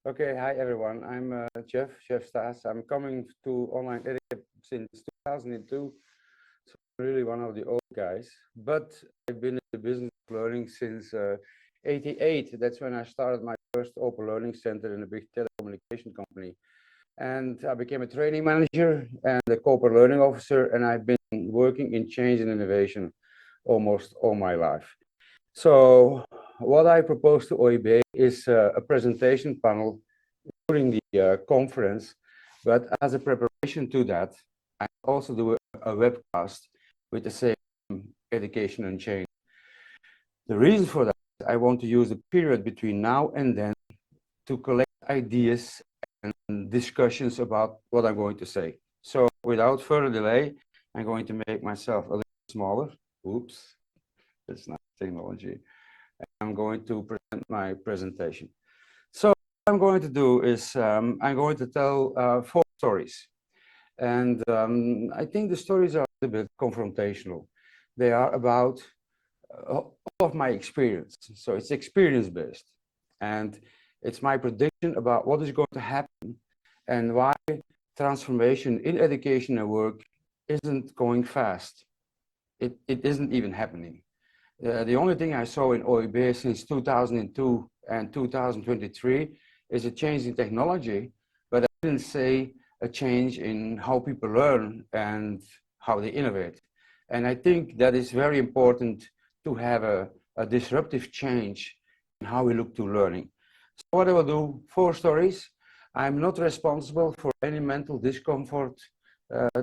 Okay, hi everyone. I'm Chef Staes. I'm coming to online editing since 2002, so I'm really one of the old guys. But I've been in the business of learning since '88. That's when I started my first open learning center in a big telecommunication company. And I became a training manager and a corporate learning officer, and I've been working in change and innovation almost all my life. So what I propose to OEB is a presentation panel during the conference, but as a preparation to that, I also do a webcast with the same education Unchained. The reason for that, I want to use the period between now and then to collect ideas and discussions about what I'm going to say. So without further delay, I'm going to make myself a little smaller. Oops, that's not technology. I'm going to present my presentation. So what I'm going to do is I'm going to tell 4 stories. And I think the stories are a bit confrontational. They are about all of my experience. So it's experience-based. And it's my prediction about what is going to happen and why transformation in education and work isn't going fast. It isn't even happening. The only thing I saw in OEB since 2002 and 2023 is a change in technology, but I didn't say a change in how people learn and how they innovate. And I think that is very important to have a disruptive change in how we look to learning. So what I will do, 4 stories. I'm not responsible for any mental discomfort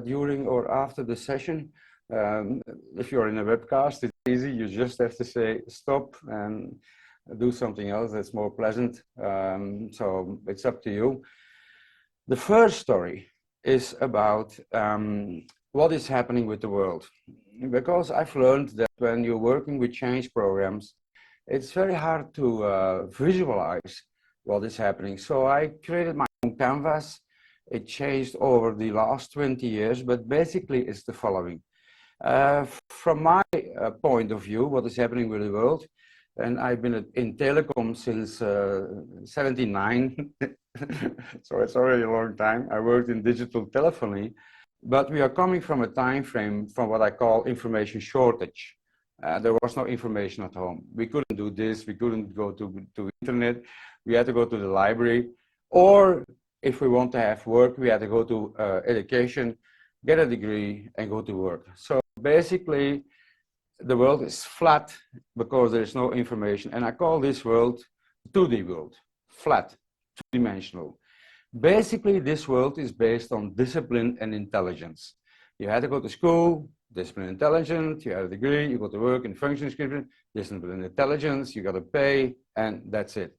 during or after the session. Um, if you're in a webcast, it's easy. You just have to say stop and do something else that's more pleasant. So it's up to you. The first story is about what is happening with the world. Because I've learned that when you're working with change programs, it's very hard to visualize what is happening. So I created my own canvas. It changed over the last 20 years, but basically it's the following. From my point of view, what is happening with the world, and I've been in telecom since 79, so it's already a long time. I worked in digital telephony, but we are coming from a time frame from what I call information shortage. There was no information at home. We couldn't do this, we couldn't go to internet, we had to go to the library, or if we want to have work, we had to go to education, get a degree, and go to work. So basically, the world is flat because there is no information. And I call this world 2D world, flat, two-dimensional. Basically, this world is based on discipline and intelligence. You had to go to school, discipline, intelligence, you had a degree, you go to work in function description, discipline, intelligence, you got to pay, and that's it.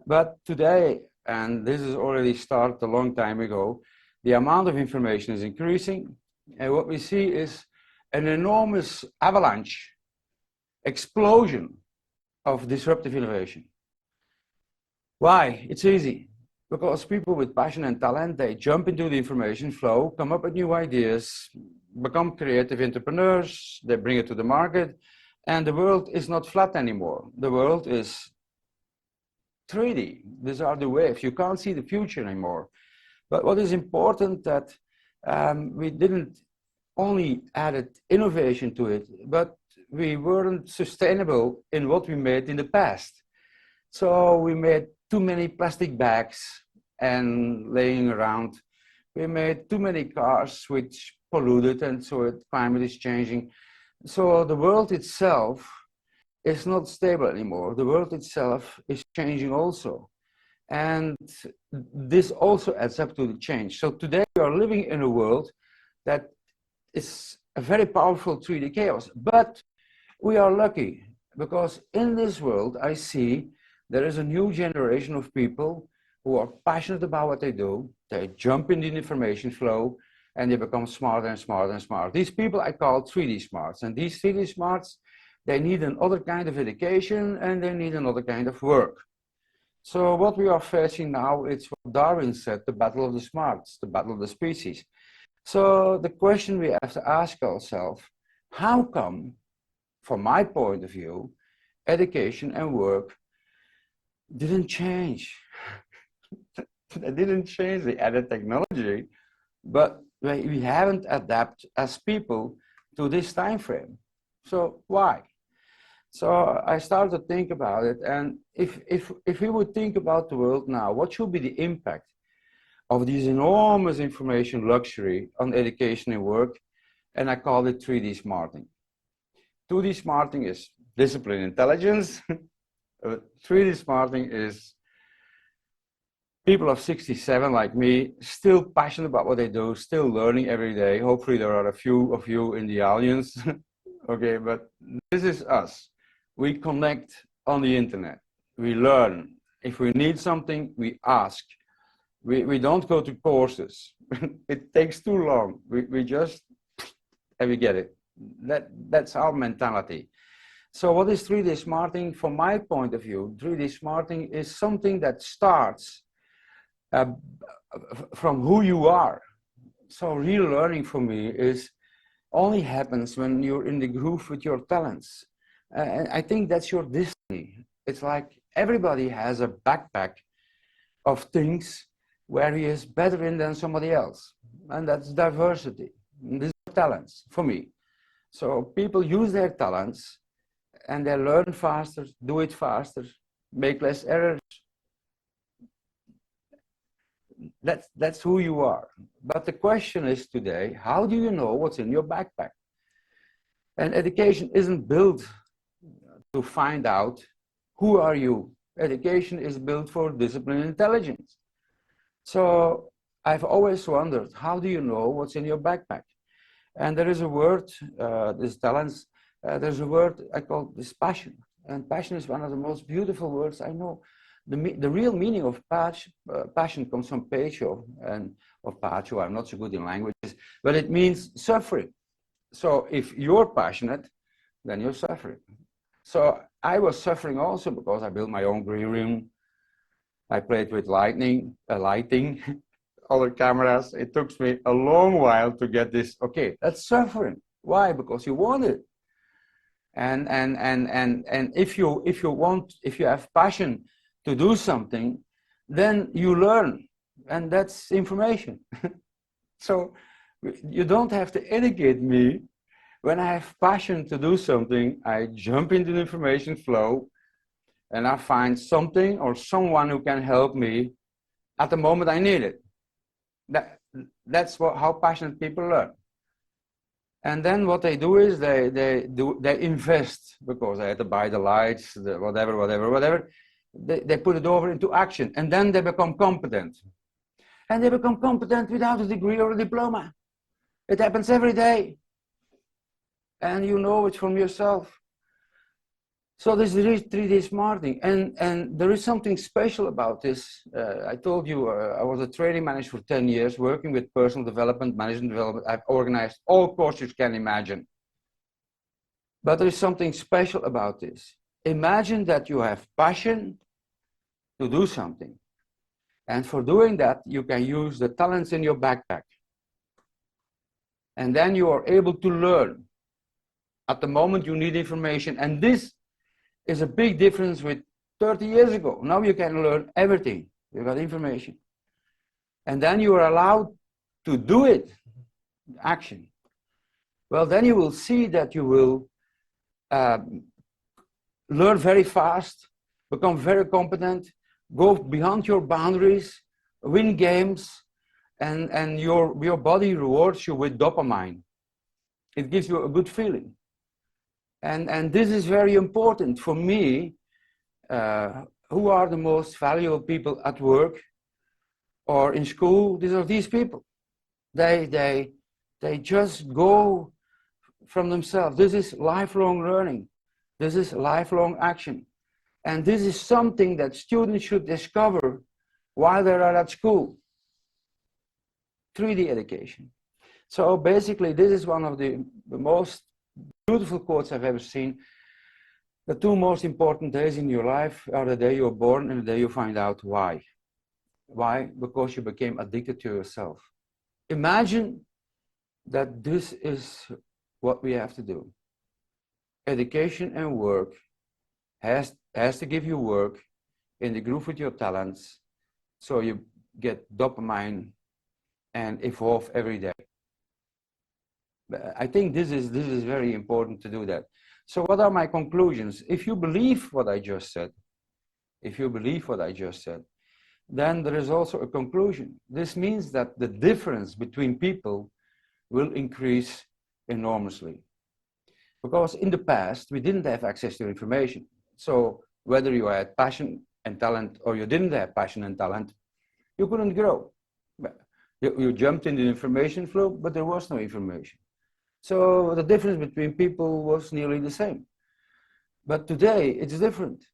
But today, and this is already started a long time ago, the amount of information is increasing, and what we see is an enormous avalanche, explosion of disruptive innovation. Why? It's easy. Because people with passion and talent, they jump into the information flow, come up with new ideas, become creative entrepreneurs, they bring it to the market, and the world is not flat anymore. The world is 3D. These are the waves. You can't see the future anymore. But what is important that we didn't only added innovation to it, but we weren't sustainable in what we made in the past. So we made too many plastic bags and laying around. We made too many cars which polluted, and so the climate is changing. So the world itself is not stable anymore. The world itself is changing also. And this also adds up to the change. So today we are living in a world that is a very powerful 3D chaos. But we are lucky because in this world I see there is a new generation of people who are passionate about what they do. They jump in the information flow and they become smarter and smarter and smarter. These people I call 3D smarts. And these 3D smarts, they need another kind of education and they need another kind of work. So what we are facing now, it's what Darwin said, the battle of the smarts, the battle of the species. So the question we have to ask ourselves, how come, from my point of view, education and work didn't change? They didn't change. They added technology, but we haven't adapted as people to this time frame. So why? So I started to think about it, and if we would think about the world now, what should be the impact of this enormous information luxury on education and work? And I call it 3D smarting. 2D smarting is discipline intelligence. 3D smarting is people of 67 like me, still passionate about what they do, still learning every day. Hopefully there are a few of you in the audience. Okay, but this is us. We connect on the internet. We learn. If we need something, we ask. We don't go to courses. It takes too long. We just, and we get it. That's our mentality. So what is 3D smarting? From my point of view, 3D smarting is something that starts from who you are. So real learning for me is only happens when you're in the groove with your talents. And I think that's your destiny. It's like everybody has a backpack of things where he is better in than somebody else. And that's diversity. And these are talents for me. So people use their talents and they learn faster, do it faster, make less errors. That's who you are. But the question is today, how do you know what's in your backpack? And education isn't built to find out who are you. Education is built for discipline and intelligence. So I've always wondered, how do you know what's in your backpack? And there is a word, this talents, there's a word I call this passion. And passion is one of the most beautiful words I know. The real meaning of passion comes from Pacho, and of Pacho, I'm not so good in languages, but it means suffering. So if you're passionate, then you're suffering. So I was suffering also because I built my own green room. I played with lighting, other cameras. It took me a long while to get this. Okay, that's suffering. Why? Because you want it. And if you have passion to do something, then you learn, and that's information. So you don't have to educate me. When I have passion to do something, I jump into the information flow and I find something or someone who can help me at the moment I need it. That's how passionate people learn. And then what they do is they invest, because they had to buy the lights, whatever. They put it over into action, and then they become competent. And they become competent without a degree or a diploma. It happens every day. And you know it from yourself. So this is 3D smarting, and there is something special about this. I told you I was a training manager for 10 years, working with personal development, management development. I've organized all courses you can imagine. But there is something special about this. Imagine that you have passion to do something. And for doing that, you can use the talents in your backpack. And then you are able to learn. At the moment you need information, and this is a big difference with 30 years ago. Now you can learn everything. You got information. And then you are allowed to do it, action. Well, then you will see that you will learn very fast, become very competent, go beyond your boundaries, win games, and your body rewards you with dopamine. It gives you a good feeling. And this is very important for me. Who are the most valuable people at work or in school? These are these people. They just go from themselves. This is lifelong learning. This is lifelong action. And this is something that students should discover while they are at school. 3D education. So basically, this is one of the most beautiful quotes I've ever seen. The two most important days in your life are the day you're born and the day you find out why. Why? Because you became addicted to yourself. Imagine that this is what we have to do. Education and work has to give you work in the groove with your talents, so you get dopamine and evolve every day. I think this is very important to do that. So what are my conclusions? If you believe what I just said, then there is also a conclusion. This means that the difference between people will increase enormously. Because in the past, we didn't have access to information. So whether you had passion and talent or you didn't have passion and talent, you couldn't grow. You jumped in the information flow, but there was no information. So the difference between people was nearly the same. But today, it's different.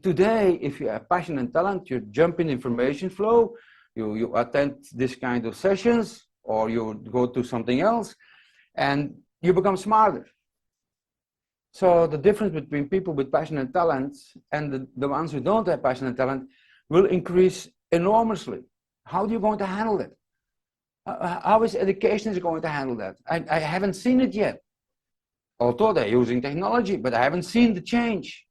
Today, if you have passion and talent, you jump in information flow, you attend this kind of sessions, or you go to something else, and you become smarter. So the difference between people with passion and talent and the ones who don't have passion and talent will increase enormously. How are you going to handle it? How is education going to handle that? I haven't seen it yet. Although they're using technology, but I haven't seen the change.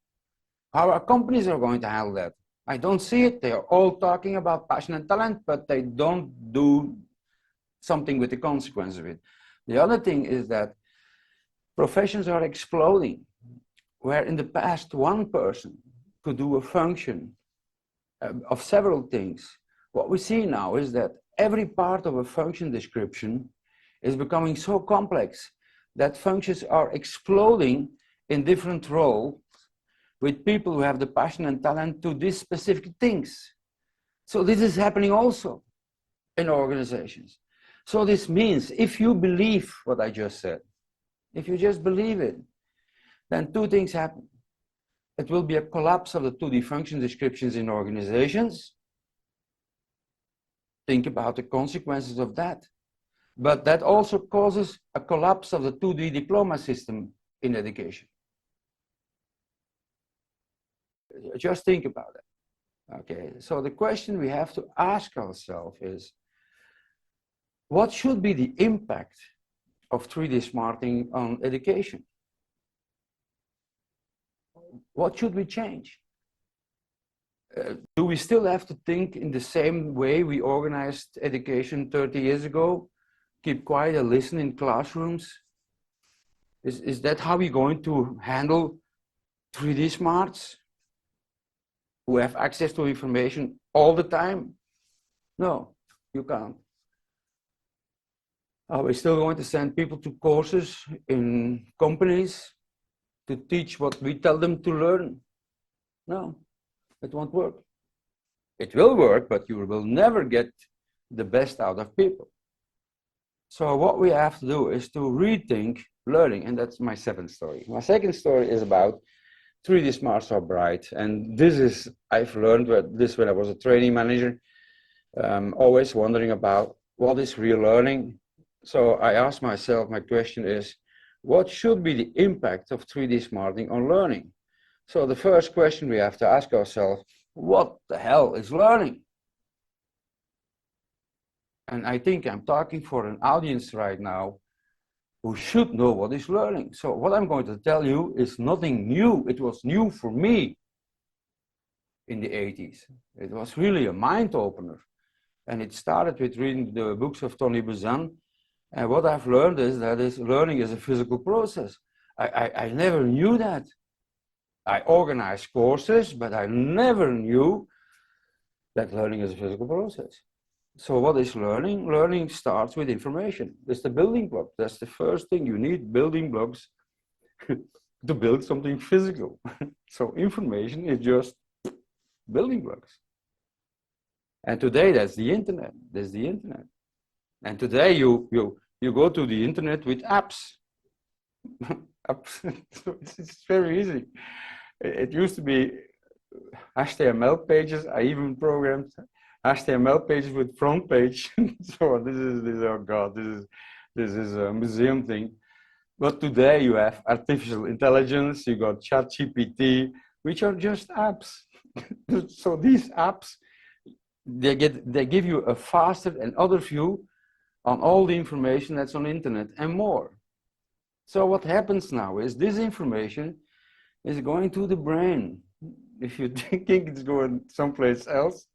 How our companies are going to handle that? I don't see it. They are all talking about passion and talent, but they don't do something with the consequence of it. The other thing is that professions are exploding, where in the past one person could do a function of several things. What we see now is that every part of a function description is becoming so complex that functions are exploding in different roles with people who have the passion and talent to these specific things. So this is happening also in organizations. So this means if you believe what I just said, if you just believe it, then two things happen. It will be a collapse of the 2D function descriptions in organizations. Think about the consequences of that. But that also causes a collapse of the 2D diploma system in education. Just think about it. Okay, so the question we have to ask ourselves is, what should be the impact of 3D smarting on education? What should we change? Do we still have to think in the same way we organized education 30 years ago? Keep quiet and listen in classrooms? Is that how we're going to handle 3D smarts who have access to information all the time? No, you can't. Are we still going to send people to courses in companies to teach what we tell them to learn? No, it won't work. It will work, but you will never get the best out of people. So what we have to do is to rethink learning, and that's my second story. My second story is about 3D smarts are bright, and this is, I've learned this when I was a training manager, always wondering about what is real learning. So I asked myself, my question is, what should be the impact of 3D smarting on learning? So the first question we have to ask ourselves, what the hell is learning? And I think I'm talking for an audience right now who should know what is learning. So what I'm going to tell you is nothing new. It was new for me in the 80s. It was really a mind opener. And it started with reading the books of Tony Buzan. And what I've learned is that learning is a physical process. I never knew that. I organized courses, but I never knew that learning is a physical process. So what is learning? Learning starts with information. It's the building block. That's the first thing. You need building blocks to build something physical. So information is just building blocks. And today that's the internet. That's the internet. And today you go to the internet with apps. So it's very easy. It used to be HTML pages. I even programmed HTML pages with front page. So this is oh God, this is a museum thing. But today you have artificial intelligence. You got ChatGPT, which are just apps. So these apps, they give you a faster and other view on all the information that's on the internet and more. So what happens now is this information is going to the brain. If you think it's going someplace else,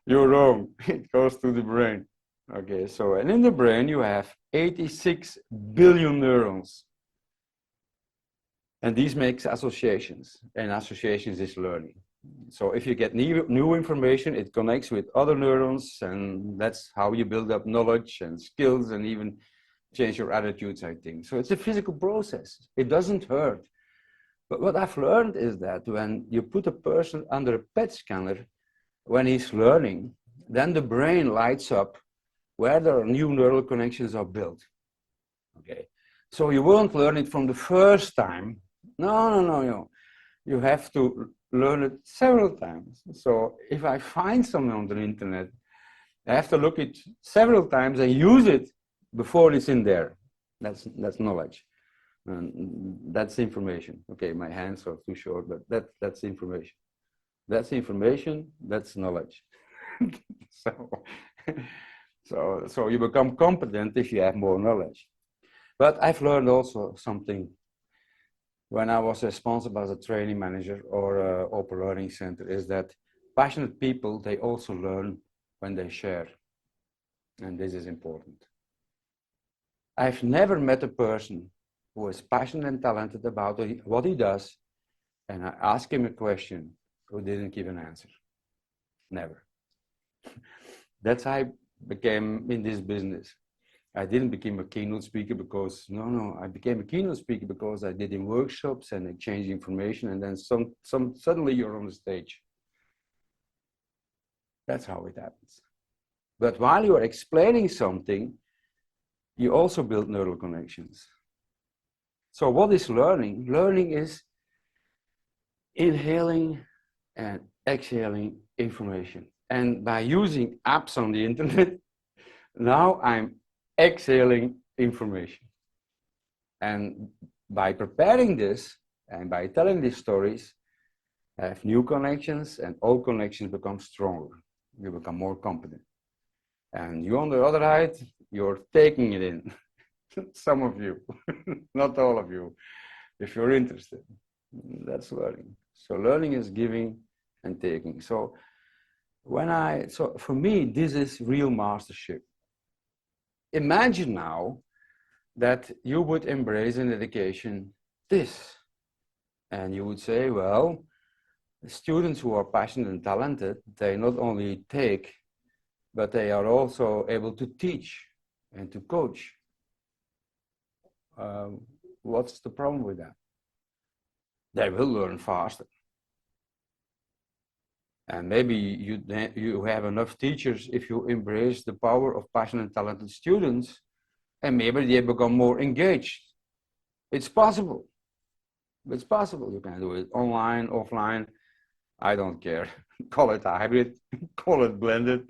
You're wrong. It goes to the brain. Okay, so, and in the brain you have 86 billion neurons. And these makes associations, and associations is learning. So if you get new information, it connects with other neurons, and that's how you build up knowledge and skills and even change your attitudes, I think. So it's a physical process. It doesn't hurt. But what I've learned is that when you put a person under a PET scanner, when he's learning, then the brain lights up where the new neural connections are built. Okay, so you won't learn it from the first time. No. You have to learn it several times. So if I find something on the internet, I have to look it several times and use it before it's in there. That's knowledge. And that's information. Okay, my hands are too short, but that's information. That's information, that's knowledge. so, so you become competent if you have more knowledge. But I've learned also something when I was responsible as a training manager or an open learning center, is that passionate people, they also learn when they share. And this is important. I've never met a person who is passionate and talented about what he does, and I ask him a question who didn't give an answer. Never. That's how I became in this business. I didn't become a keynote speaker because, no, I became a keynote speaker because I did in workshops and exchanged information, and then suddenly you're on the stage. That's how it happens. But while you're explaining something, you also build neural connections. So what is learning? Learning is inhaling and exhaling information. And by using apps on the internet, now I'm exhaling information. And by preparing this and by telling these stories, I have new connections, and old connections become stronger. You become more competent. And you, on the other hand, you're taking it in. Some of you, not all of you, if you're interested. That's learning. So learning is giving and taking. So for me, this is real mastership. Imagine now that you would embrace in education this. And you would say, well, students who are passionate and talented, they not only take, but they are also able to teach and to coach. What's the problem with that? They will learn faster. And maybe you have enough teachers if you embrace the power of passionate and talented students, and maybe they become more engaged. It's possible. It's possible. You can do it online, offline. I don't care. Call it hybrid, call it blended,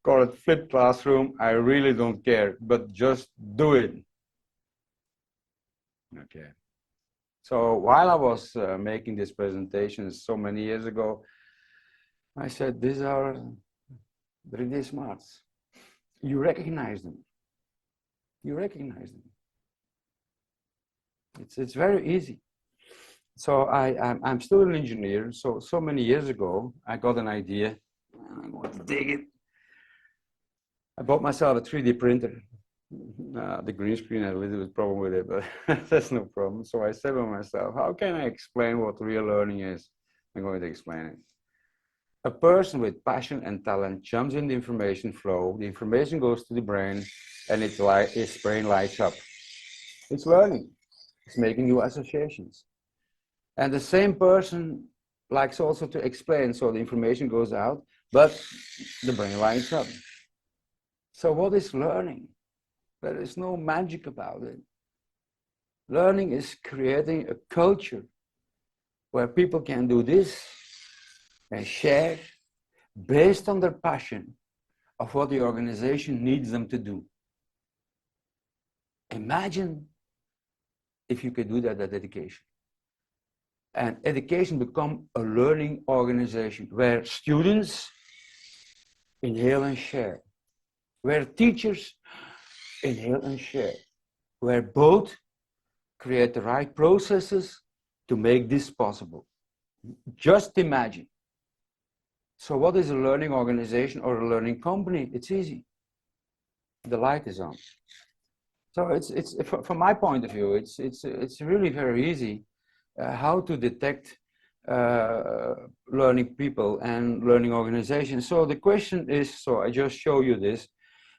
call it flipped classroom. I really don't care, but just do it. Okay. So while I was making this presentation so many years ago, I said, these are 3D smarts. You recognize them. You recognize them. It's very easy. So I'm still an engineer. So many years ago, I got an idea. I'm going to dig it. I bought myself a 3D printer. The green screen had a little bit problem with it, but that's no problem. So I said to myself, how can I explain what real learning is? I'm going to explain it. A person with passion and talent jumps in the information flow. The information goes to the brain, and its brain lights up. It's learning. It's making new associations. And the same person likes also to explain, so the information goes out, but the brain lights up. So what is learning? There is no magic about it. Learning is creating a culture where people can do this and share based on their passion of what the organization needs them to do. Imagine if you could do that at education. And education become a learning organization where students inhale and share, where teachers inhale and share, where both create the right processes to make this possible. Just imagine. So what is a learning organization or a learning company? It's easy. The light is on. So it's from my point of view, it's really very easy how to detect learning people and learning organizations. So the question is, so I just show you this.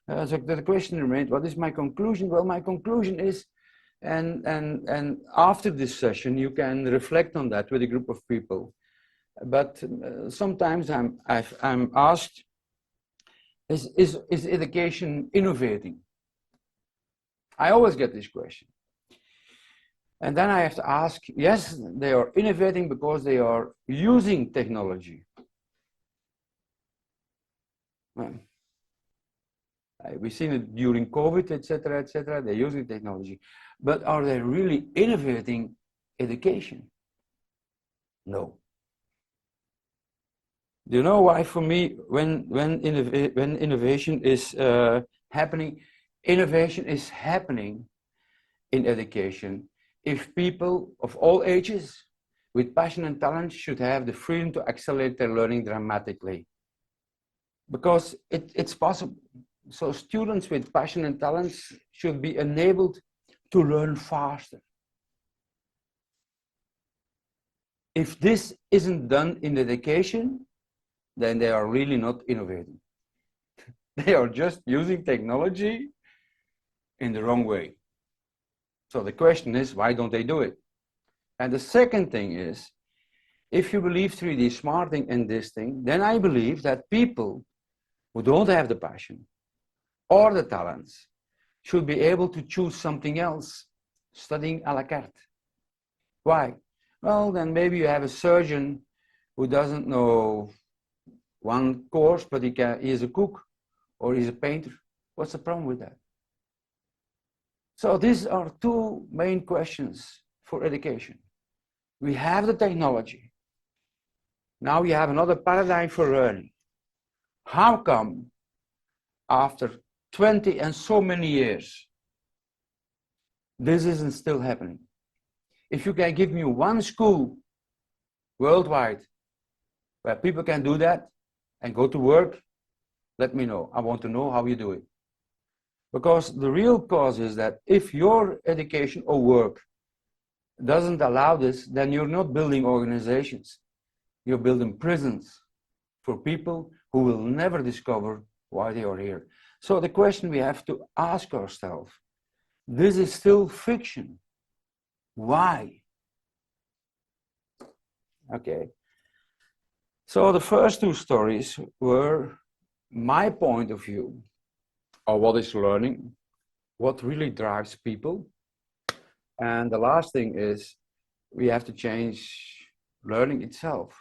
So the question remains, what is my conclusion? Well, my conclusion is, and after this session, you can reflect on that with a group of people. But sometimes I'm asked, is education innovating? I always get this question. And then I have to ask, yes, they are innovating because they are using technology. We've seen it during COVID, etc., etc. They're using technology. But are they really innovating education? No. Do you know why? For me, when innovation is happening, innovation is happening in education if people of all ages with passion and talent should have the freedom to accelerate their learning dramatically. Because it's possible. So students with passion and talents should be enabled to learn faster. If this isn't done in education, then they are really not innovating. They are just using technology in the wrong way. So the question is, why don't they do it? And the second thing is, if you believe 3D smarting and this thing, then I believe that people who don't have the passion or the talents should be able to choose something else, studying à la carte. Why? Well, then maybe you have a surgeon who doesn't know one course, but he is a cook or he's a painter. What's the problem with that? So these are two main questions for education. We have the technology. Now we have another paradigm for learning. How come after 20 and so many years, this isn't still happening? If you can give me one school worldwide where people can do that and go to work, let me know. I want to know how you do it. Because the real cause is that if your education or work doesn't allow this, then you're not building organizations. You're building prisons for people who will never discover why they are here. So the question we have to ask ourselves, this is still fiction. Why? Okay. So the first two stories were my point of view of what is learning, what really drives people. And the last thing is we have to change learning itself.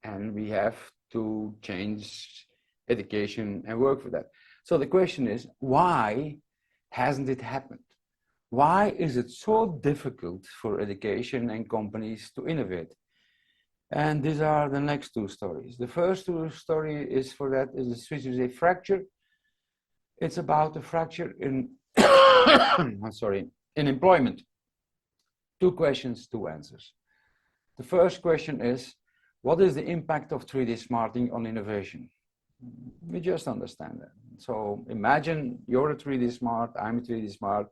And we have to change education and work for that. So the question is, why hasn't it happened? Why is it so difficult for education and companies to innovate? And these are the next two stories. The first two story is for that is the Swiss a fracture. It's about a fracture in in employment. Two questions, two answers. The first question is, what is the impact of 3D smarting on innovation? We just understand that. So imagine you're a 3D smart, I'm a 3D smart,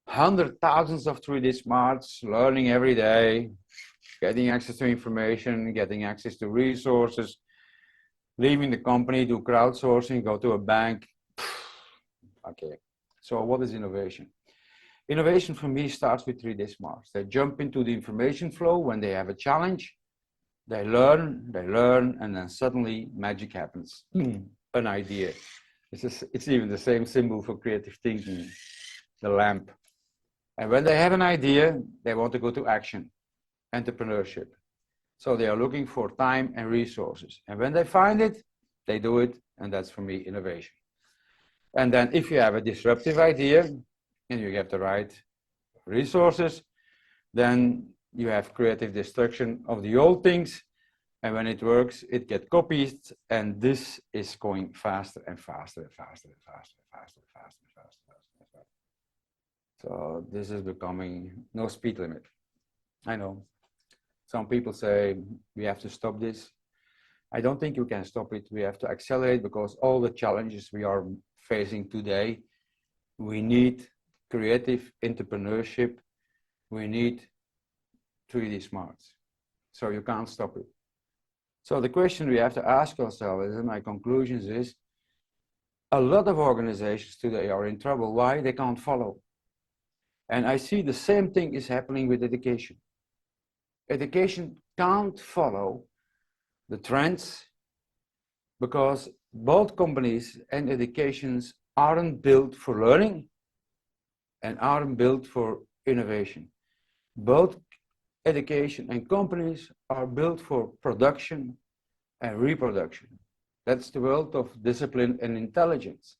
100,000 of 3D smarts learning every day, getting access to information, getting access to resources, leaving the company, do crowdsourcing, go to a bank. Okay, so what is innovation? Innovation for me starts with 3D smarts. They jump into the information flow when they have a challenge. They learn, and then suddenly magic happens. An idea. It's even the same symbol for creative thinking, the lamp. And when they have an idea, they want to go to action, entrepreneurship. So they are looking for time and resources. And when they find it, they do it, and that's for me innovation. And then if you have a disruptive idea, and you get the right resources, then you have creative destruction of the old things, and when it works, it gets copied, and this is going faster and faster and faster and faster and faster and faster and faster and faster. So this is becoming no speed limit. I know. Some people say we have to stop this. I don't think you can stop it. We have to accelerate because all the challenges we are facing today, we need creative entrepreneurship. We need 3D smarts. So you can't stop it. So the question we have to ask ourselves, and my conclusions is, a lot of organizations today are in trouble. Why? They can't follow. And I see the same thing is happening with education. Education can't follow the trends because both companies and educations aren't built for learning and aren't built for innovation. Both education and companies are built for production and reproduction. That's the world of discipline and intelligence.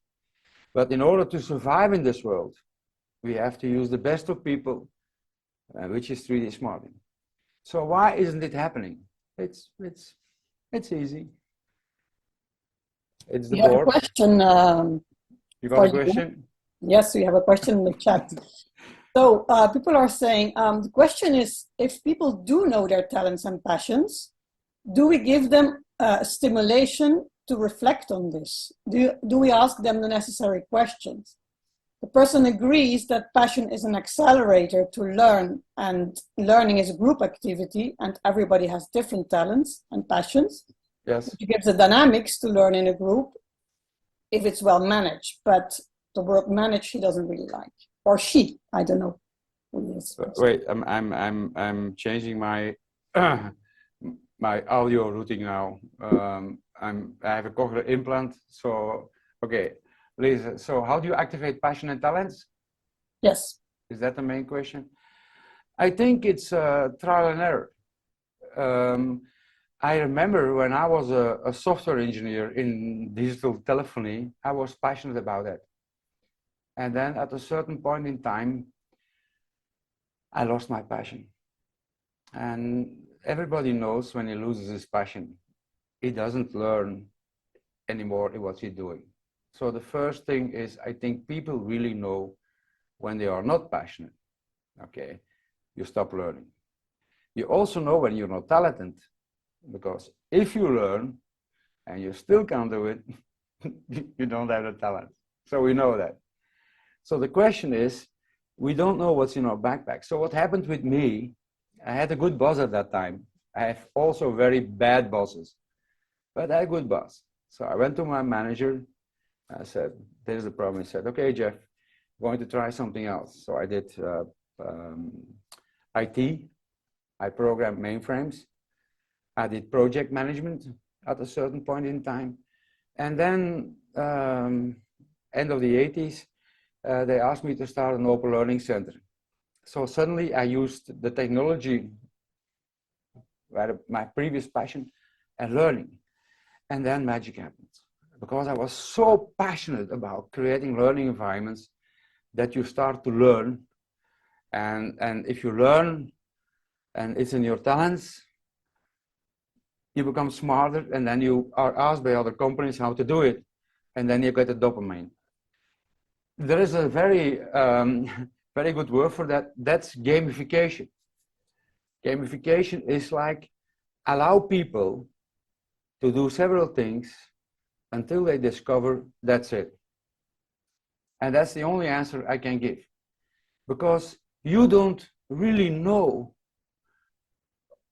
But in order to survive in this world, we have to use the best of people, which is 3D smarting. So why isn't it happening? It's easy. It's the You have board. a question. You got a question? Yes, we have a question in the chat. So people are saying, the question is, if people do know their talents and passions, do we give them stimulation to reflect on this? Do we ask them the necessary questions? The person agrees that passion is an accelerator to learn, and learning is a group activity, and everybody has different talents and passions. Yes. It gives the dynamics to learn in a group if it's well managed, but the word manage he doesn't really like, or she, I don't know. Wait, I'm changing my my audio routing now. I have a cochlear implant, so okay. Lisa, so how do you activate passion and talents? Yes. Is that the main question? I think it's trial and error. I remember when I was a software engineer in digital telephony, I was passionate about that. And then at a certain point in time, I lost my passion. And everybody knows when he loses his passion, he doesn't learn anymore in what he's doing. So the first thing is, I think people really know when they are not passionate, okay, you stop learning. You also know when you're not talented, because if you learn and you still can't do it, you don't have the talent. So we know that. So the question is, we don't know what's in our backpack. So what happened with me, I had a good boss at that time. I have also very bad bosses, but I had a good boss. So I went to my manager. I said, there's the problem. He said, okay, Jeff, I'm going to try something else. So I did IT. I programmed mainframes. I did project management at a certain point in time. And then end of the 80s, they asked me to start an open learning center. So suddenly I used the technology, my previous passion, and learning. And then magic happened. Because I was so passionate about creating learning environments that you start to learn. And if you learn and it's in your talents, you become smarter, and then you are asked by other companies how to do it. And then you get a dopamine. There is a very, very good word for that. That's gamification. Gamification is like allow people to do several things until they discover that's it. And that's the only answer I can give. Because you don't really know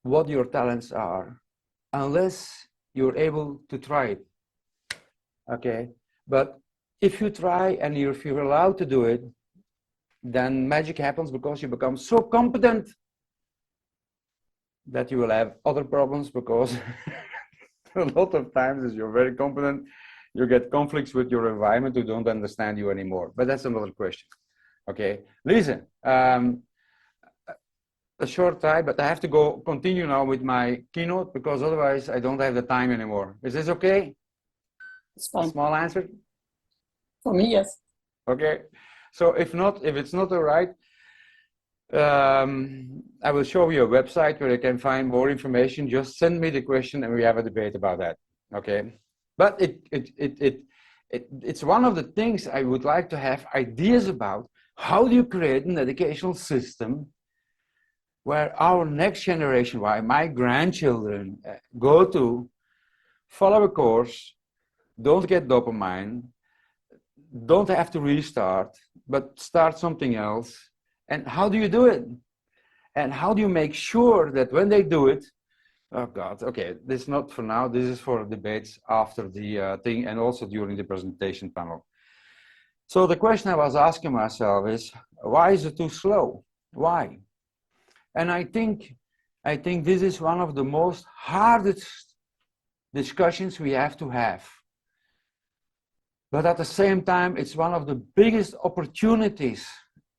what your talents are unless you're able to try it. Okay? But if you try and if you're allowed to do it, then magic happens because you become so competent that you will have other problems because a lot of times as you're very competent, you get conflicts with your environment who don't understand you anymore. But that's another question. Okay, Lisa, a short time, but I have to go continue now with my keynote because otherwise I don't have the time anymore. Is this okay? It's fine. A small answer? For me, yes. Okay, so if it's not all right, I will show you a website where you can find more information. Just send me the question and we have a debate about that. Okay, but it's one of the things I would like to have ideas about. How do you create an educational system where our next generation, why my grandchildren go to, follow a course, don't get dopamine, don't have to restart, but start something else. And how do you do it? And how do you make sure that when they do it, oh God, okay, this is not for now, this is for debates after the thing and also during the presentation panel. So the question I was asking myself is, why is it too slow? Why? And I think this is one of the most hardest discussions we have to have. But at the same time, it's one of the biggest opportunities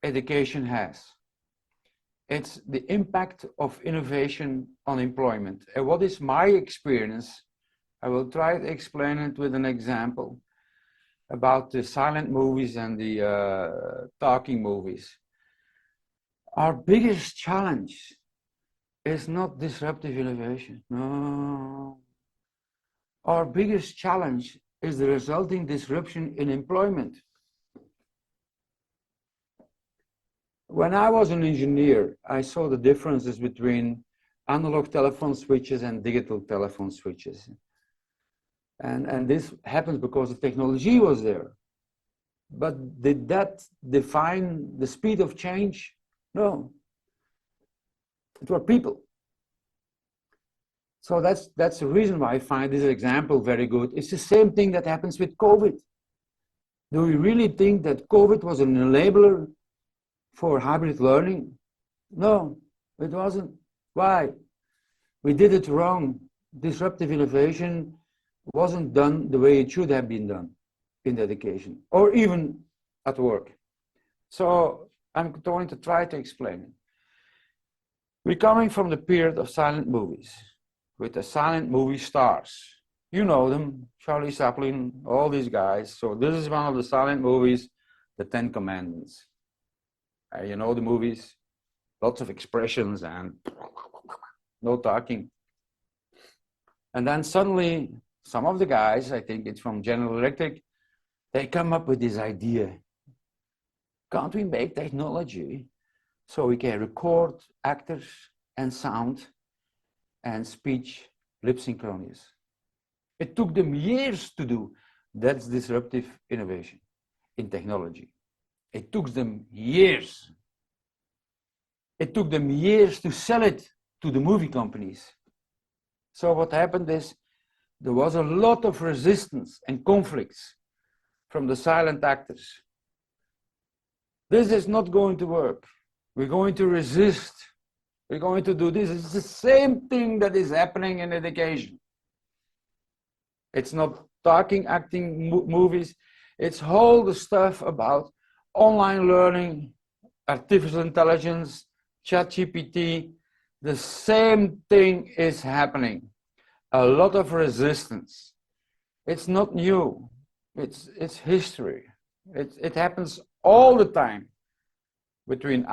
education has. It's the impact of innovation on employment. And what is my experience? I will try to explain it with an example about the silent movies and the talking movies. Our biggest challenge is not disruptive innovation. No. Our biggest challenge is the resulting disruption in employment. When I was an engineer, I saw the differences between analog telephone switches and digital telephone switches. And this happens because the technology was there. But did that define the speed of change? No. It were people. So that's the reason why I find this example very good. It's the same thing that happens with COVID. Do we really think that COVID was an enabler for hybrid learning? No, it wasn't. Why? We did it wrong. Disruptive innovation wasn't done the way it should have been done in education or even at work. So I'm going to try to explain it. We're coming from the period of silent movies with the silent movie stars. You know them, Charlie Chaplin, all these guys. So this is one of the silent movies, The Ten Commandments. You know the movies, lots of expressions and no talking. And then suddenly, some of the guys, I think it's from General Electric, they come up with this idea. Can't we make technology so we can record actors and sound and speech lip synchronous? It took them years to do. That's disruptive innovation in technology. It took them years. It took them years to sell it to the movie companies. So what happened is there was a lot of resistance and conflicts from the silent actors. This is not going to work. We're going to resist. We're going to do this. It's the same thing that is happening in education. It's not talking, acting, movies. It's all the stuff about online learning, artificial intelligence, ChatGPT. The same thing is happening. A lot of resistance. It's not new. It's history. It happens all the time between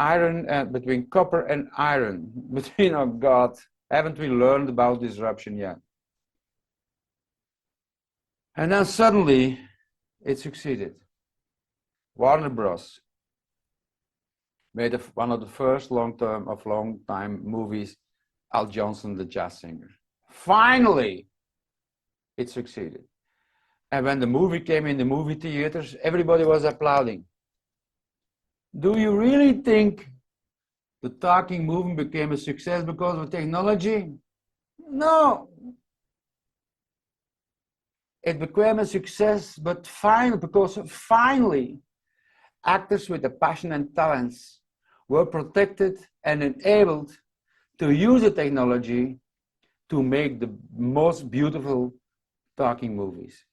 copper and iron. Between, oh God, haven't we learned about disruption yet? And then suddenly it succeeded. Warner Bros. Made one of the first long time movies, Al Johnson, the jazz singer. Finally, it succeeded. And when the movie came in the movie theaters, everybody was applauding. Do you really think the talking movie became a success because of technology? No. It became a success, but because finally, actors with the passion and talents were protected and enabled to use the technology to make the most beautiful talking movies.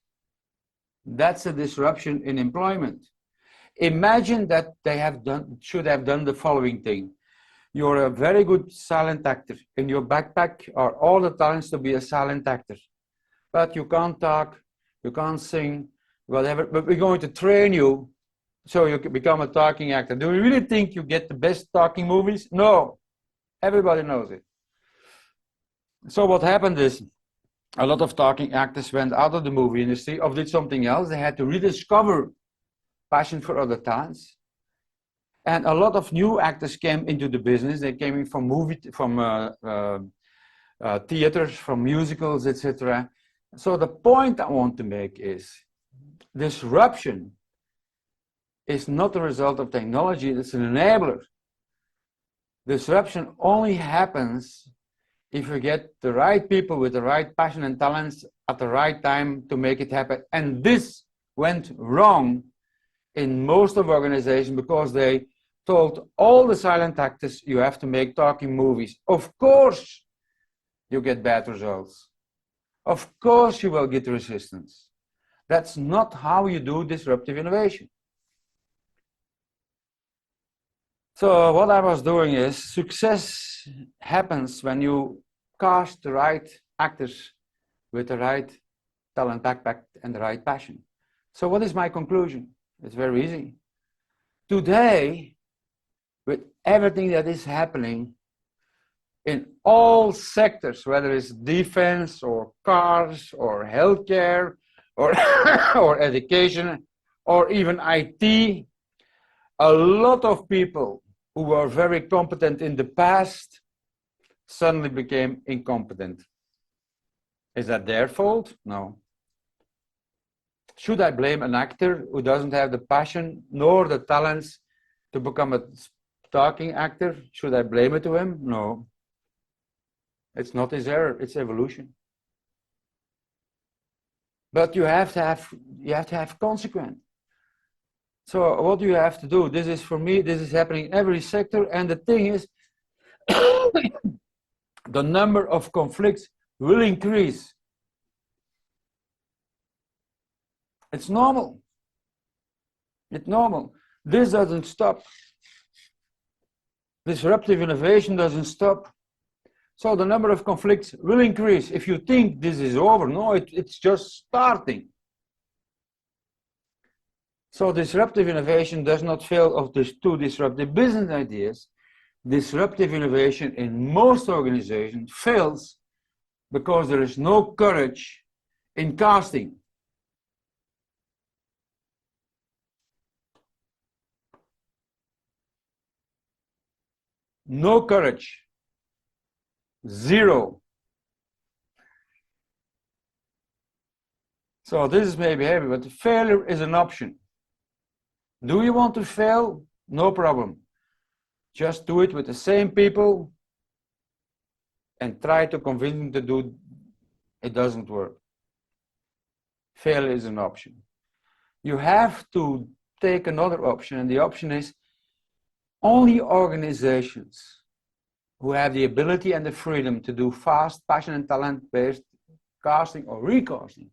That's a disruption in employment. Imagine that they should have done the following thing. You're a very good silent actor. In your backpack are all the talents to be a silent actor. But you can't talk, you can't sing, whatever, but we're going to train you so you can become a talking actor. Do you really think you get the best talking movies? No, everybody knows it. So what happened is a lot of talking actors went out of the movie industry or did something else. They had to rediscover passion for other talents. And a lot of new actors came into the business. They came in from theaters, from musicals, etc. So the point I want to make is disruption is not the result of technology, it's an enabler. Disruption only happens if you get the right people with the right passion and talents at the right time to make it happen. And this went wrong in most of organizations because they told all the silent actors you have to make talking movies. Of course you get bad results. Of course you will get resistance. That's not how you do disruptive innovation. So what I was doing is, success happens when you cast the right actors with the right talent backpack and the right passion. So what is my conclusion? It's very easy. Today, with everything that is happening in all sectors, whether it's defense or cars or healthcare or, or education or even IT, a lot of people who were very competent in the past suddenly became incompetent. Is that their fault? No. Should I blame an actor who doesn't have the passion nor the talents to become a talking actor? Should I blame it to him? No. It's not his error, it's evolution. But you have to have consequence. So what do you have to do? This is, for me, this is happening in every sector, and the thing is, the number of conflicts will increase. It's normal. It's normal. This doesn't stop. Disruptive innovation doesn't stop. So the number of conflicts will increase. If you think this is over, no, it's just starting. So disruptive innovation does not fail of these two disruptive business ideas. Disruptive innovation in most organizations fails because there is no courage in casting. No courage. Zero. So this is maybe heavy, but failure is an option. Do you want to fail? No problem. Just do it with the same people and try to convince them to do it. It doesn't work. Failure is an option. You have to take another option, and the option is only organizations who have the ability and the freedom to do fast, passion and talent-based casting or recasting,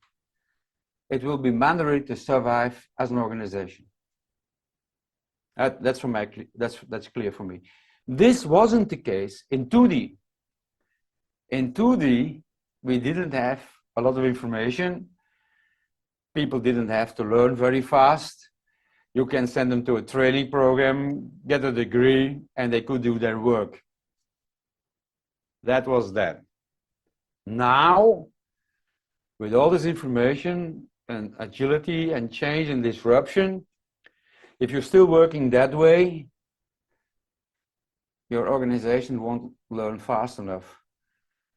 it will be mandatory to survive as an organization. That's clear for me. This wasn't the case in 2D. In 2D, we didn't have a lot of information. People didn't have to learn very fast. You can send them to a training program, get a degree, and they could do their work. That was that. Now, with all this information and agility and change and disruption, if you're still working that way, your organization won't learn fast enough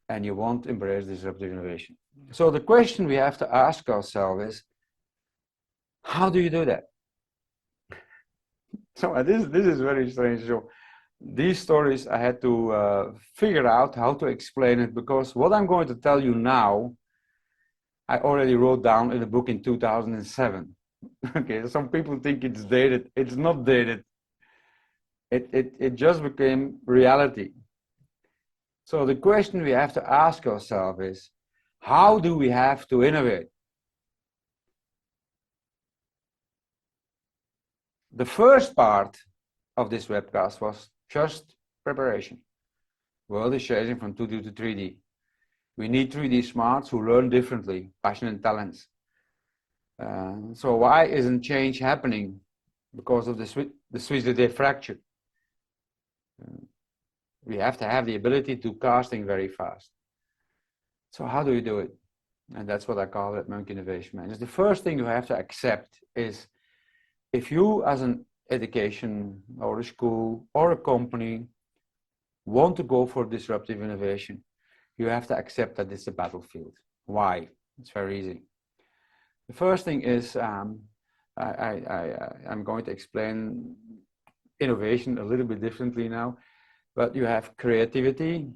and you won't embrace disruptive innovation. So the question we have to ask ourselves is, how do you do that? So this is very strange. So these stories I had to figure out how to explain it, because what I'm going to tell you now, I already wrote down in a book in 2007. Okay, some people think it's dated. It's not dated. It just became reality. So the question we have to ask ourselves is, how do we have to innovate? The first part of this webcast was just preparation. World is changing from 2D to 3D. We need 3D smarts who learn differently, passion and talents. So why isn't change happening? Because of the Swiss-Day fracture. We have to have the ability to casting very fast. So how do you do it? And that's what I call it, Monk Innovation Man. The first thing you have to accept is, if you as an education or a school or a company want to go for disruptive innovation, you have to accept that it's a battlefield. Why? It's very easy. The first thing is I'm going to explain innovation a little bit differently now, but you have creativity.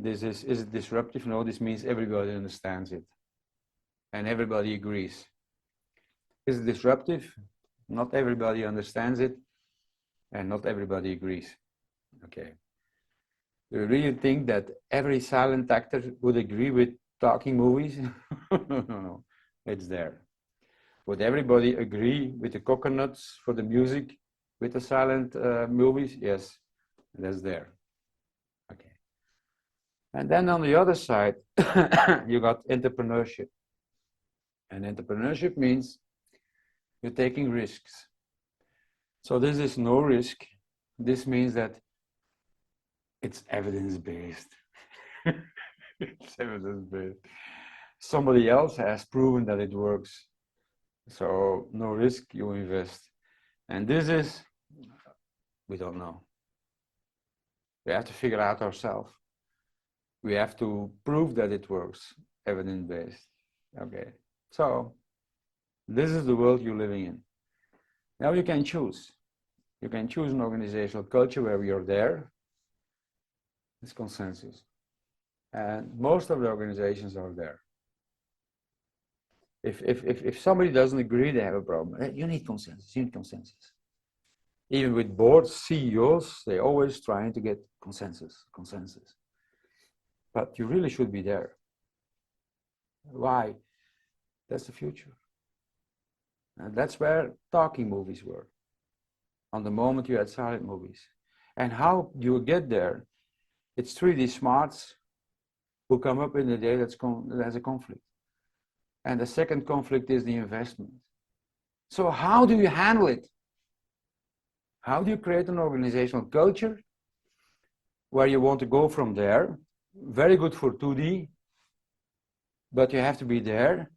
Is it disruptive? No, this means everybody understands it and everybody agrees. Is it disruptive? Not everybody understands it and not everybody agrees. Okay. Do you really think that every silent actor would agree with talking movies? No, it's there. Would everybody agree with the coconuts for the music with the silent movies? Yes, that's there. Okay. And then on the other side, you got entrepreneurship. And entrepreneurship means you're taking risks. So this is no risk. This means that it's evidence-based. It's evidence-based. Somebody else has proven that it works. So no risk, you invest. And this is, we don't know. We have to figure out ourselves. We have to prove that it works, evidence-based. Okay, so this is the world you're living in. Now you can choose. You can choose an organizational culture where you're there. It's consensus. And most of the organizations are there. If somebody doesn't agree, they have a problem. You need consensus, you need consensus. Even with boards, CEOs, they're always trying to get consensus. But you really should be there. Why? That's the future. And that's where talking movies were. On the moment you had silent movies. And how you get there, it's 3D smarts who come up in the day that has a conflict. And the second conflict is the investment. So how do you handle it? How do you create an organizational culture where you want to go from there? Very good for 2D, but you have to be there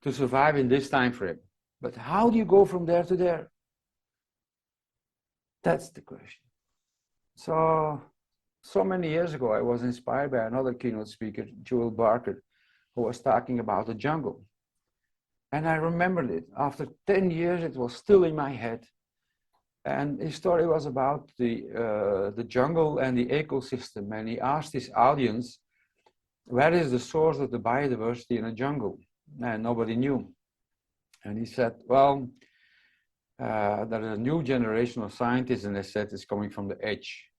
to survive in this time frame. But how do you go from there to there? That's the question. So many years ago, I was inspired by another keynote speaker, Joel Barker, who was talking about the jungle. And I remembered it. After 10 years, it was still in my head. And his story was about the jungle and the ecosystem. And he asked his audience, where is the source of the biodiversity in a jungle? And nobody knew. And he said, well, there is a new generation of scientists, and they said it's coming from the edge,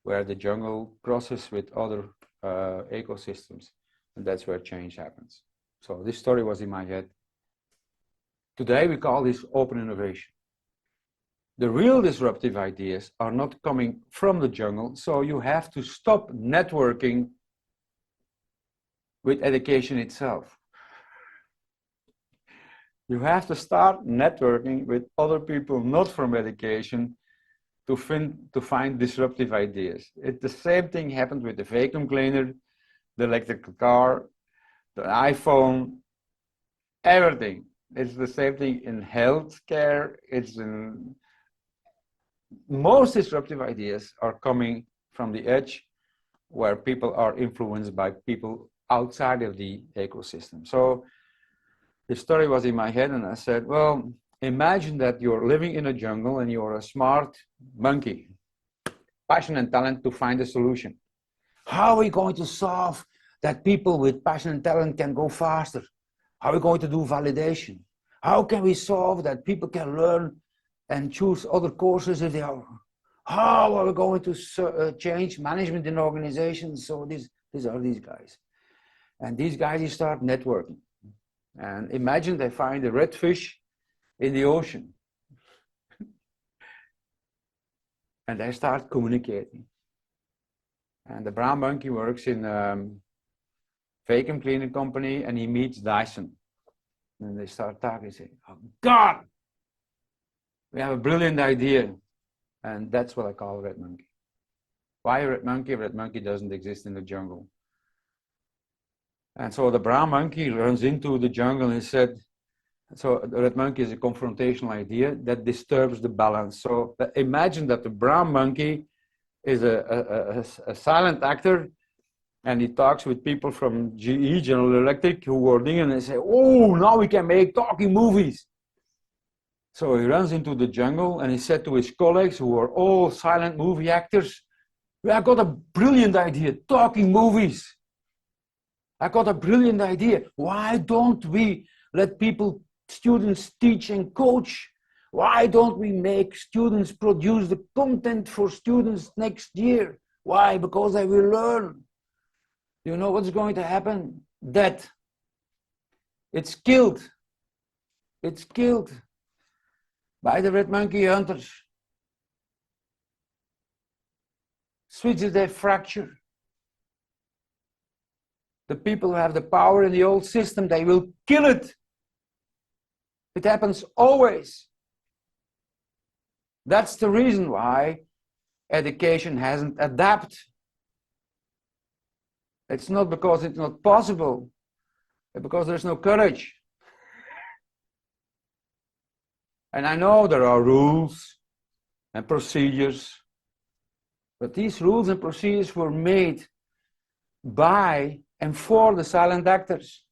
where the jungle crosses with other ecosystems. And that's where change happens. So this story was in my head. Today we call this open innovation. The real disruptive ideas are not coming from the jungle, so you have to stop networking with education itself. You have to start networking with other people not from education to find disruptive ideas. The same thing happened with the vacuum cleaner, the electrical car, the iPhone, everything. It's the same thing in healthcare. It's in most disruptive ideas are coming from the edge, where people are influenced by people outside of the ecosystem. So the story was in my head, and I said, well, imagine that you're living in a jungle and you're a smart monkey, passion and talent to find a solution. How are we going to solve that people with passion and talent can go faster? How are we going to do validation? How can we solve that people can learn and choose other courses if they are? How are we going to change management in organizations? So these are these guys. And these guys, you start networking. And imagine they find a red fish in the ocean. And they start communicating. And the brown monkey works in a vacuum cleaning company, and he meets Dyson. And they start talking and say, oh God, we have a brilliant idea. And that's what I call a red monkey. Why a red monkey? A red monkey doesn't exist in the jungle. And so the brown monkey runs into the jungle and said, so the red monkey is a confrontational idea that disturbs the balance. So imagine that the brown monkey is a silent actor And he talks with people from GE, General Electric, who were thinking, and they say, oh, now we can make talking movies. So he runs into the jungle and he said to his colleagues, who were all silent movie actors, I got a brilliant idea, talking movies. I got a brilliant idea. Why don't we let people, students teach and coach? Why don't we make students produce the content for students next year? Why? Because they will learn. You know what's going to happen? That it's killed. It's killed by the red monkey hunters. Switches they fracture. The people who have the power in the old system, they will kill it. It happens always. That's the reason why education hasn't adapted. It's not because it's not possible, but because there's no courage. And I know there are rules and procedures, but these rules and procedures were made by and for the silent actors.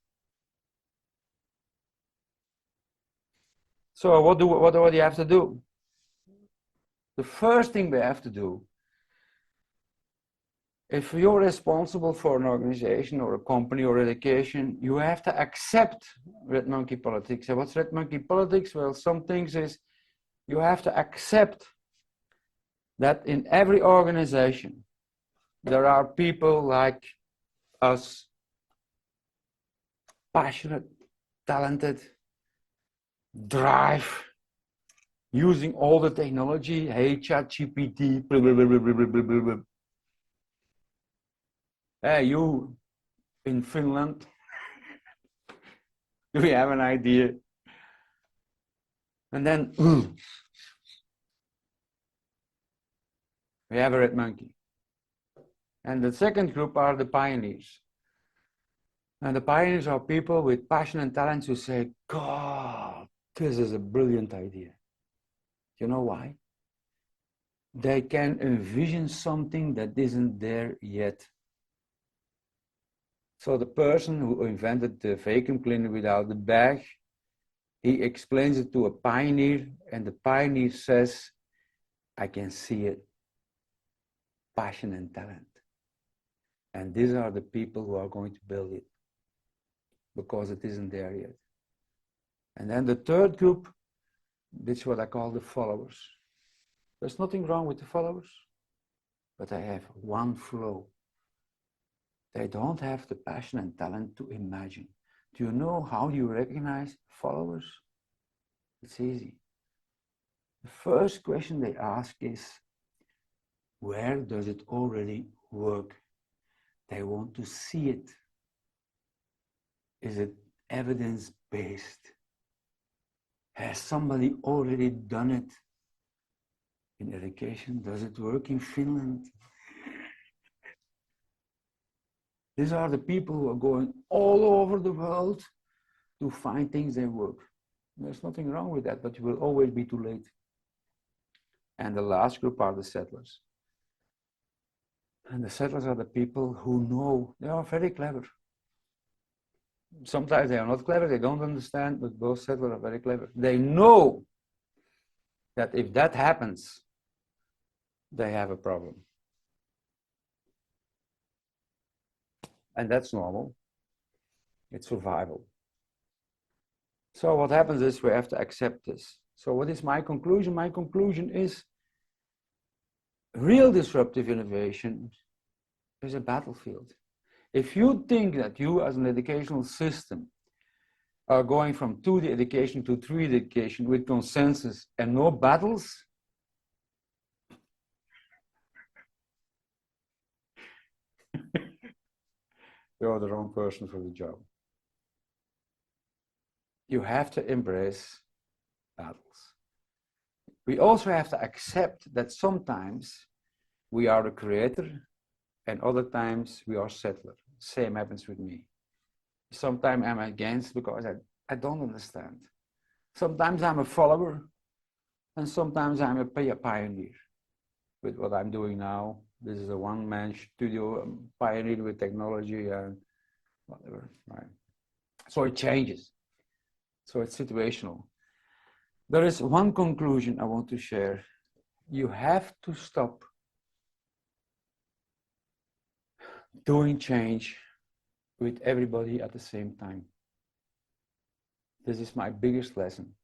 So what do you have to do? The first thing we have to do, if you're responsible for an organization or a company or education, you have to accept red monkey politics. And what's red monkey politics? Well, some things is you have to accept that in every organization there are people like us, passionate, talented, drive, using all the technology, hey, ChatGPT, blah, blah, blah, blah, blah, blah, blah, blah. Hey, you in Finland, do we have an idea? And then we have a red monkey. And the second group are the pioneers. And the pioneers are people with passion and talents who say, God, this is a brilliant idea. You know why? They can envision something that isn't there yet. So the person who invented the vacuum cleaner without the bag, he explains it to a pioneer, and the pioneer says, I can see it. Passion and talent. And these are the people who are going to build it, because it isn't there yet. And then the third group, this is what I call the followers. There's nothing wrong with the followers, but they have one flow. They don't have the passion and talent to imagine. Do you know how you recognize followers? It's easy. The first question they ask is, where does it already work? They want to see it. Is it evidence-based? Has somebody already done it? In education, does it work in Finland? These are the people who are going all over the world to find things that work. There's nothing wrong with that, but you will always be too late. And the last group are the settlers. And the settlers are the people who know, they are very clever. Sometimes they are not clever, they don't understand, but both settlers are very clever. They know that if that happens, they have a problem. And that's normal. It's survival. So what happens is we have to accept this. So what is my conclusion? My conclusion is real disruptive innovation is a battlefield. If you think that you as an educational system are going from 2D education to 3D education with consensus and no battles, you're the wrong person for the job. You have to embrace battles. We also have to accept that sometimes we are the creator and other times we are settler. Same happens with me. Sometimes I'm against because I don't understand. Sometimes I'm a follower and sometimes I'm a pioneer with what I'm doing now This is a one-man studio, pioneered with technology and whatever, right? So it changes. So it's situational. There is one conclusion I want to share. You have to stop doing change with everybody at the same time. This is my biggest lesson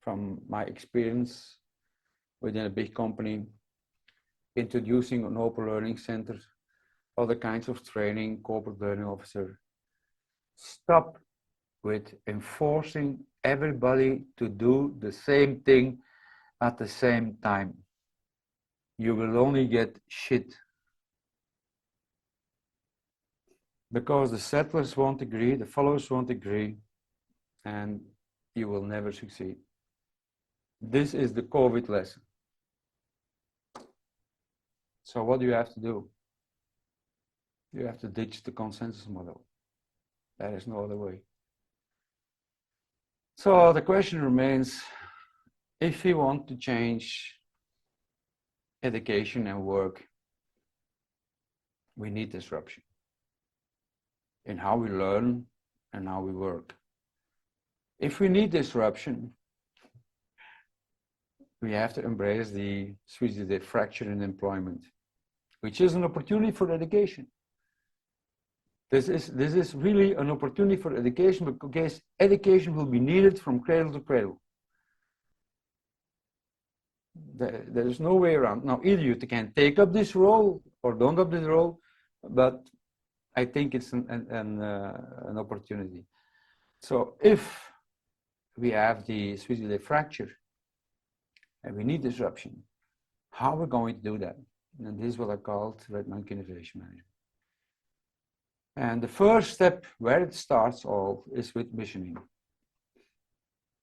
from my experience within a big company, introducing an open learning center, other kinds of training, corporate learning officer. Stop with enforcing everybody to do the same thing at the same time. You will only get shit. Because the settlers won't agree, the followers won't agree, and you will never succeed. This is the COVID lesson. So what do you have to do? You have to ditch the consensus model. There is no other way. So the question remains, if we want to change education and work, we need disruption in how we learn and how we work. If we need disruption, we have to embrace the fracture in employment, which is an opportunity for education. This is really an opportunity for education, because education will be needed from cradle to cradle. There is no way around. Now, either you can take up this role or don't up this role, but I think it's an opportunity. So if we have the fracture and we need disruption, how are we going to do that? And this is what I called Red Monkey Innovation Management. And the first step where it starts all is with missioning.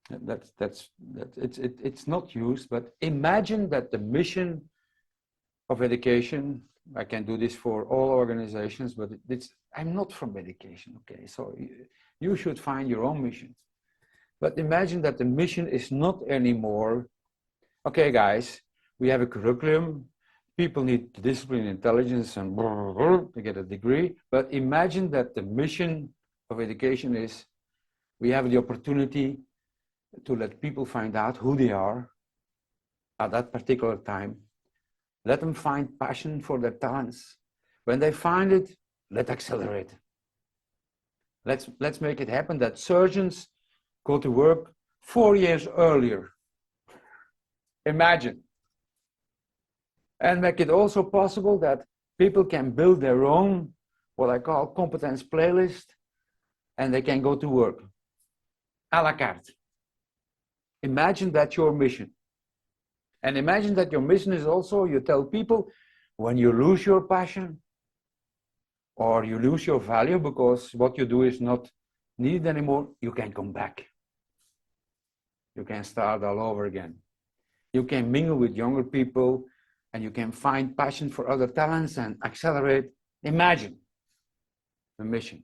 It's not used, but imagine that the mission of education, I can do this for all organizations, but I'm not from education, okay? So you should find your own mission. But imagine that the mission is not anymore, okay guys, we have a curriculum, people need discipline, intelligence, and to get a degree, but imagine that the mission of education is, we have the opportunity to let people find out who they are at that particular time. Let them find passion for their talents. When they find it, let's accelerate. Let's make it happen that surgeons go to work 4 years earlier. Imagine. And make it also possible that people can build their own, what I call competence playlist, and they can go to work. A la carte. Imagine that's your mission. And imagine that your mission is also, you tell people, when you lose your passion, or you lose your value because what you do is not needed anymore, you can come back. You can start all over again. You can mingle with younger people, and you can find passion for other talents and accelerate. Imagine the mission.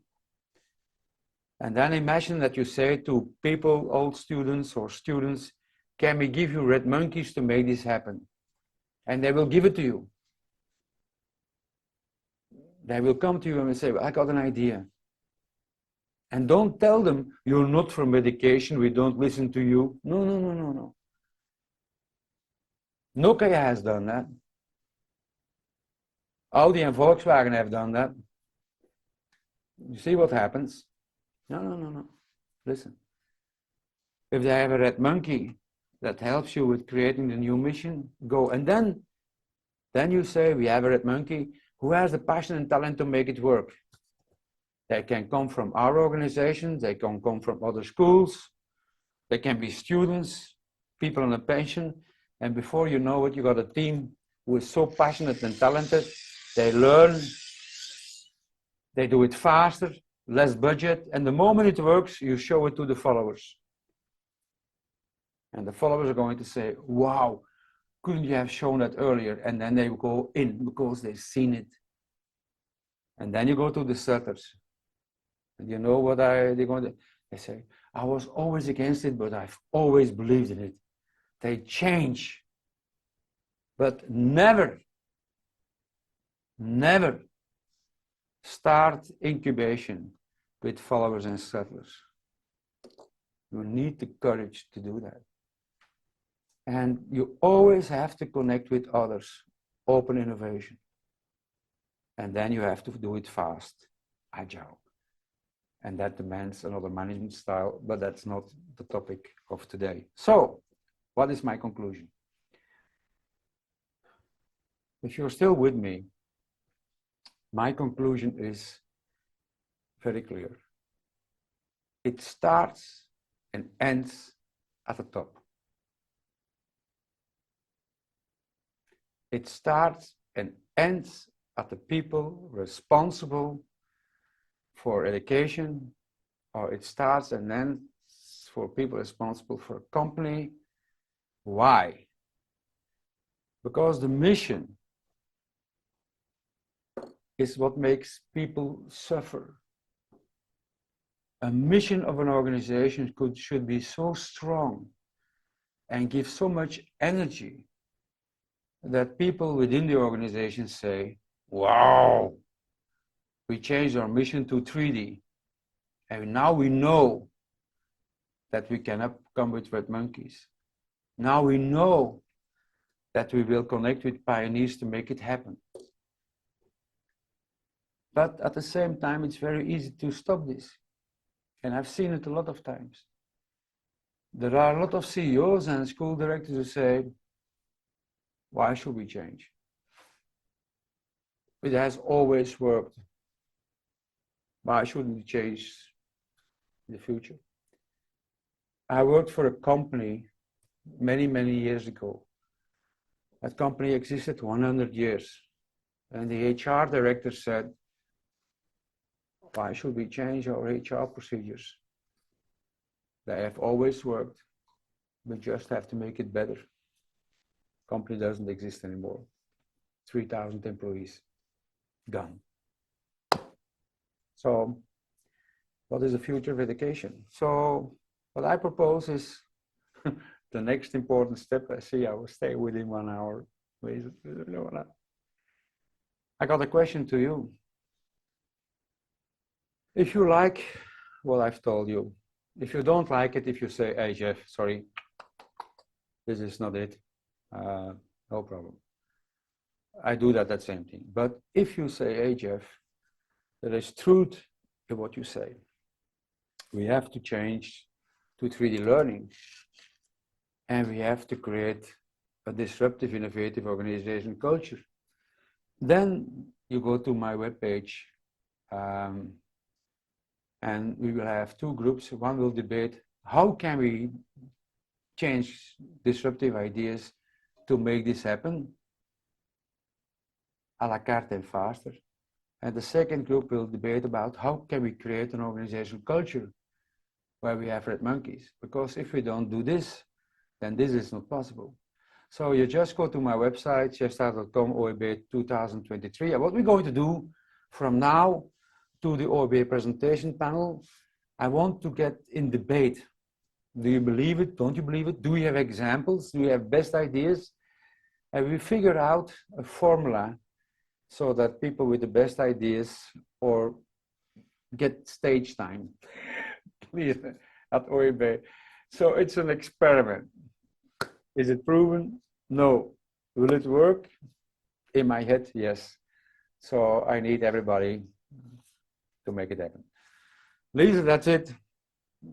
And then imagine that you say to people, old students or students, can we give you red monkeys to make this happen? And they will give it to you. They will come to you and say, well, I got an idea. And don't tell them, you're not from education, we don't listen to you. No, no, no, no, no. Nokia has done that. Audi and Volkswagen have done that. You see what happens? No, no, no, no. Listen. If they have a red monkey that helps you with creating the new mission, go. And then you say, we have a red monkey who has the passion and talent to make it work. They can come from our organizations, they can come from other schools, they can be students, people on a pension, and before you know it, you got a team who is so passionate and talented, they learn, they do it faster, less budget, and the moment it works, you show it to the followers. And the followers are going to say, wow, couldn't you have shown that earlier? And then they will go in because they've seen it. And then you go to the starters. And you know what they're going to, they say, I was always against it, but I've always believed in it. They change, but never Never start incubation with followers and settlers. You need the courage to do that. And you always have to connect with others, open innovation. And then you have to do it fast, agile. And that demands another management style, but that's not the topic of today. So, what is my conclusion? If you're still with me, my conclusion is very clear. It starts and ends at the top. It starts and ends at the people responsible for education, or it starts and ends for people responsible for a company. Why? Because the mission is what makes people suffer. A mission of an organization should be so strong and give so much energy that people within the organization say, wow, we changed our mission to 3D. And now we know that we cannot come with red monkeys. Now we know that we will connect with pioneers to make it happen. But at the same time, it's very easy to stop this. And I've seen it a lot of times. There are a lot of CEOs and school directors who say, why should we change? It has always worked. Why shouldn't we change in the future? I worked for a company many, many years ago. That company existed 100 years. And the HR director said, why should we change our HR procedures? They have always worked. We just have to make it better. Company doesn't exist anymore. 3,000 employees, gone. So, what is the future of education? So, what I propose is the next important step. I see I will stay within 1 hour. I got a question to you. If you like what I've told you, if you don't like it, if you say, hey Jeff, sorry, this is not it, no problem. I do that same thing. But if you say, hey Jeff, there is truth in what you say, we have to change to 3D learning, and we have to create a disruptive, innovative organization culture. Then you go to my webpage, and we will have two groups. One will debate how can we change disruptive ideas to make this happen, à la carte and faster. And the second group will debate about how can we create an organizational culture where we have red monkeys. Because if we don't do this, then this is not possible. So you just go to my website, jeffstaes.com, OEB 2023. And what we're going to do from now to the OEB presentation panel, I want to get in debate. Do you believe it? Don't you believe it? Do we have examples? Do we have best ideas? And we figure out a formula so that people with the best ideas or get stage time, please, at OEB. So it's an experiment. Is it proven? No. Will it work? In my head, yes. So I need everybody to make it happen. Lisa, that's it.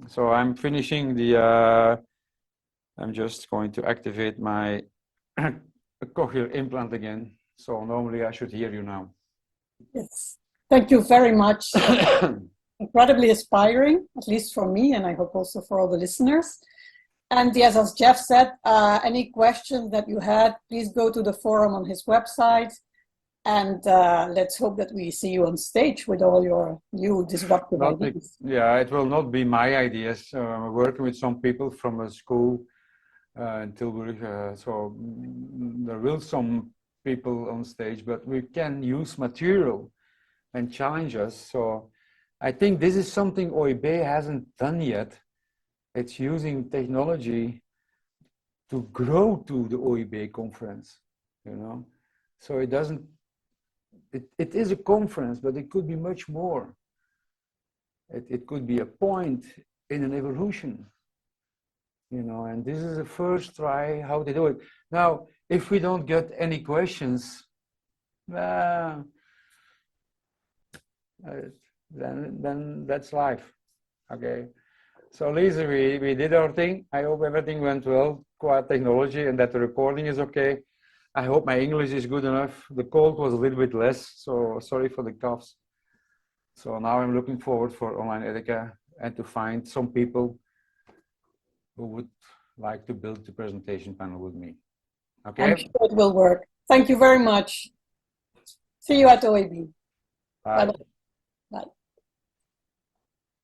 So I'm finishing the, I'm just going to activate my cochlear implant again. So normally I should hear you now. Yes. Thank you very much. Incredibly inspiring, at least for me, and I hope also for all the listeners. And yes, as Jeff said, any questions that you had, please go to the forum on his website. And let's hope that we see you on stage with all your new disruptive ideas. Yeah, it will not be my ideas. I'm working with some people from a school in Tilburg. So there will some people on stage, but we can use material and challenge us. So I think this is something OEB hasn't done yet. It's using technology to grow to the OEB conference, you know. So it doesn't it is a conference, but it could be much more. It could be a point in an evolution, you know, and this is the first try how they do it. Now, if we don't get any questions, then that's life. Okay. So Lisa, we did our thing. I hope everything went well, quiet technology, and that the recording is okay. I hope my English is good enough. The cold was a little bit less, so sorry for the coughs. So now I'm looking forward for Online Etica and to find some people who would like to build the presentation panel with me. Okay? I'm sure it will work. Thank you very much. See you at OEB. Bye. Bye-bye. Bye.